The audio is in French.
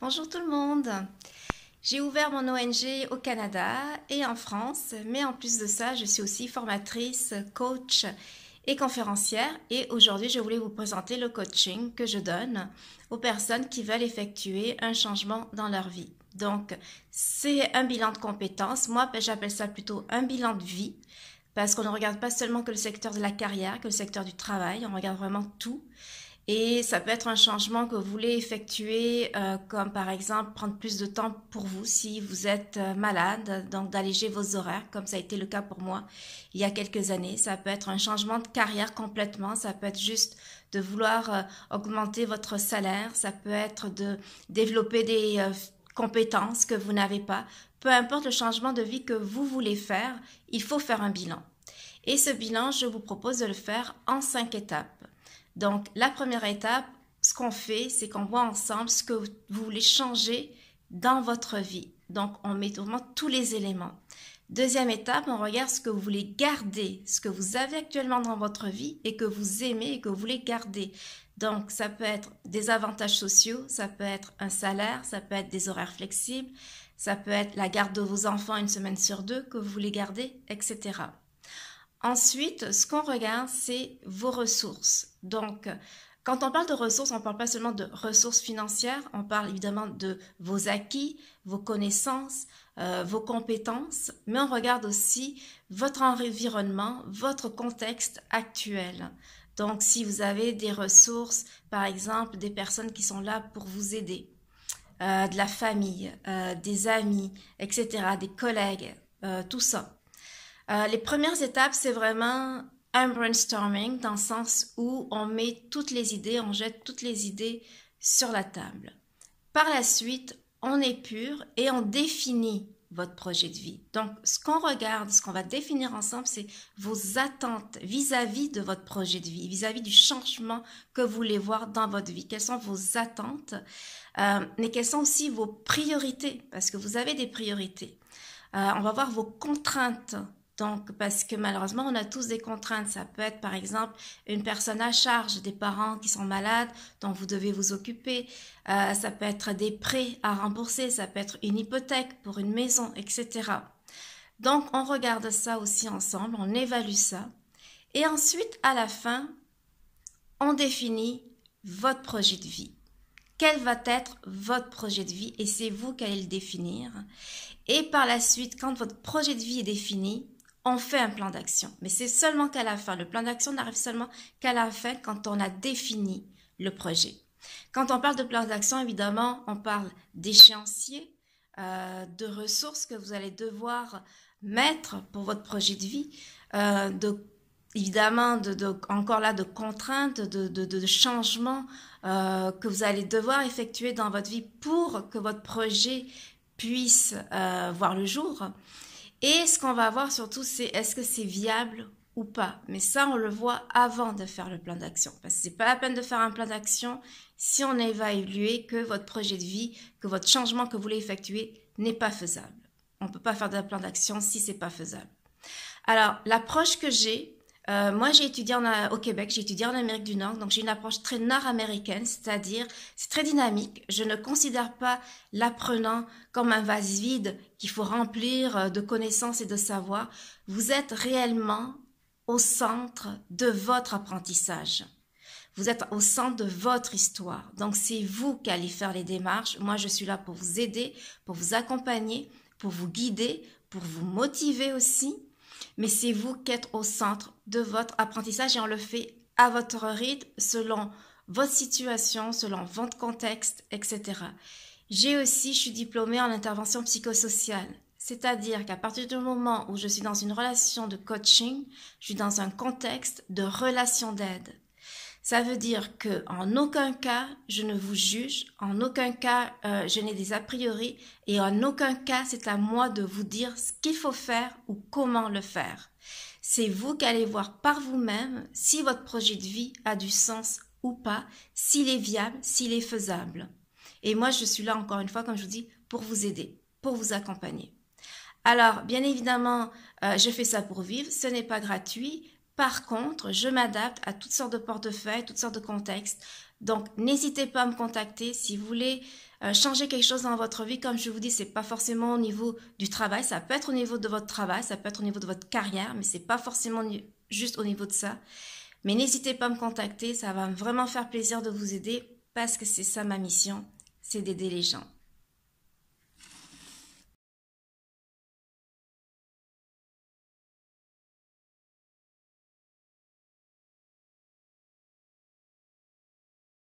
Bonjour tout le monde. J'ai ouvert mon ONG au Canada et en France, mais en plus de ça, je suis aussi formatrice, coach et conférencière. Et aujourd'hui, je voulais vous présenter le coaching que je donne aux personnes qui veulent effectuer un changement dans leur vie. Donc, c'est un bilan de compétences. Moi, j'appelle ça plutôt un bilan de vie parce qu'on ne regarde pas seulement que le secteur de la carrière, que le secteur du travail, on regarde vraiment tout. Et ça peut être un changement que vous voulez effectuer, comme par exemple prendre plus de temps pour vous si vous êtes malade, donc d'alléger vos horaires, comme ça a été le cas pour moi il y a quelques années. Ça peut être un changement de carrière complètement, ça peut être juste de vouloir augmenter votre salaire, ça peut être de développer des compétences que vous n'avez pas. Peu importe le changement de vie que vous voulez faire, il faut faire un bilan. Et ce bilan, je vous propose de le faire en 5 étapes. Donc, la première étape, ce qu'on fait, c'est qu'on voit ensemble ce que vous voulez changer dans votre vie. Donc, on met vraiment tous les éléments. Deuxième étape, on regarde ce que vous voulez garder, ce que vous avez actuellement dans votre vie et que vous aimez et que vous voulez garder. Donc, ça peut être des avantages sociaux, ça peut être un salaire, ça peut être des horaires flexibles, ça peut être la garde de vos enfants 1 semaine sur 2 que vous voulez garder, etc. Ensuite, ce qu'on regarde, c'est vos ressources. Donc, quand on parle de ressources, on ne parle pas seulement de ressources financières, on parle évidemment de vos acquis, vos connaissances, vos compétences, mais on regarde aussi votre environnement, votre contexte actuel. Donc, si vous avez des ressources, par exemple, des personnes qui sont là pour vous aider, de la famille, des amis, etc., des collègues, tout ça. Les premières étapes, c'est vraiment un brainstorming dans le sens où on met toutes les idées, on jette toutes les idées sur la table. Par la suite, on épure et on définit votre projet de vie. Donc, ce qu'on regarde, ce qu'on va définir ensemble, c'est vos attentes vis-à-vis de votre projet de vie, vis-à-vis du changement que vous voulez voir dans votre vie. Quelles sont vos attentes, mais quelles sont aussi vos priorités, parce que vous avez des priorités. On va voir vos contraintes. Donc, parce que malheureusement, on a tous des contraintes. Ça peut être, par exemple, une personne à charge, des parents qui sont malades, dont vous devez vous occuper. Ça peut être des prêts à rembourser. Ça peut être une hypothèque pour une maison, etc. Donc, on regarde ça aussi ensemble, on évalue ça. Et ensuite, à la fin, on définit votre projet de vie. Quel va être votre projet de vie et c'est vous qui allez le définir. Et par la suite, quand votre projet de vie est défini, on fait un plan d'action. Mais c'est seulement qu'à la fin. Le plan d'action n'arrive seulement qu'à la fin quand on a défini le projet. Quand on parle de plan d'action, évidemment, on parle d'échéancier, de ressources que vous allez devoir mettre pour votre projet de vie, évidemment, encore là, de contraintes, de changements que vous allez devoir effectuer dans votre vie pour que votre projet puisse voir le jour. Et ce qu'on va voir surtout, c'est est-ce que c'est viable ou pas. Mais ça, on le voit avant de faire le plan d'action. Parce que c'est pas la peine de faire un plan d'action si on va évaluer que votre projet de vie, que votre changement que vous voulez effectuer n'est pas faisable. On ne peut pas faire de plan d'action si c'est pas faisable. Alors, l'approche que j'ai, moi j'ai étudié au Québec, j'ai étudié en Amérique du Nord, donc j'ai une approche très nord-américaine, c'est-à-dire c'est très dynamique. Je ne considère pas l'apprenant comme un vase vide qu'il faut remplir de connaissances et de savoir. Vous êtes réellement au centre de votre apprentissage. Vous êtes au centre de votre histoire. Donc c'est vous qui allez faire les démarches. Moi je suis là pour vous aider, pour vous accompagner, pour vous guider, pour vous motiver aussi. Mais c'est vous qui êtes au centre de votre apprentissage et on le fait à votre rythme, selon votre situation, selon votre contexte, etc. Je suis diplômée en intervention psychosociale. C'est-à-dire qu'à partir du moment où je suis dans une relation de coaching, je suis dans un contexte de relation d'aide. Ça veut dire que en aucun cas je ne vous juge, en aucun cas je n'ai des a priori et en aucun cas c'est à moi de vous dire ce qu'il faut faire ou comment le faire. C'est vous qui allez voir par vous-même si votre projet de vie a du sens ou pas, s'il est viable, s'il est faisable. Et moi je suis là encore une fois, comme je vous dis, pour vous aider, pour vous accompagner. Alors, bien évidemment, je fais ça pour vivre, ce n'est pas gratuit. Par contre, je m'adapte à toutes sortes de portefeuilles, toutes sortes de contextes. Donc, n'hésitez pas à me contacter si vous voulez changer quelque chose dans votre vie. Comme je vous dis, c'est pas forcément au niveau du travail. Ça peut être au niveau de votre travail, ça peut être au niveau de votre carrière, mais c'est pas forcément juste au niveau de ça. Mais n'hésitez pas à me contacter. Ça va vraiment faire plaisir de vous aider parce que c'est ça ma mission, c'est d'aider les gens.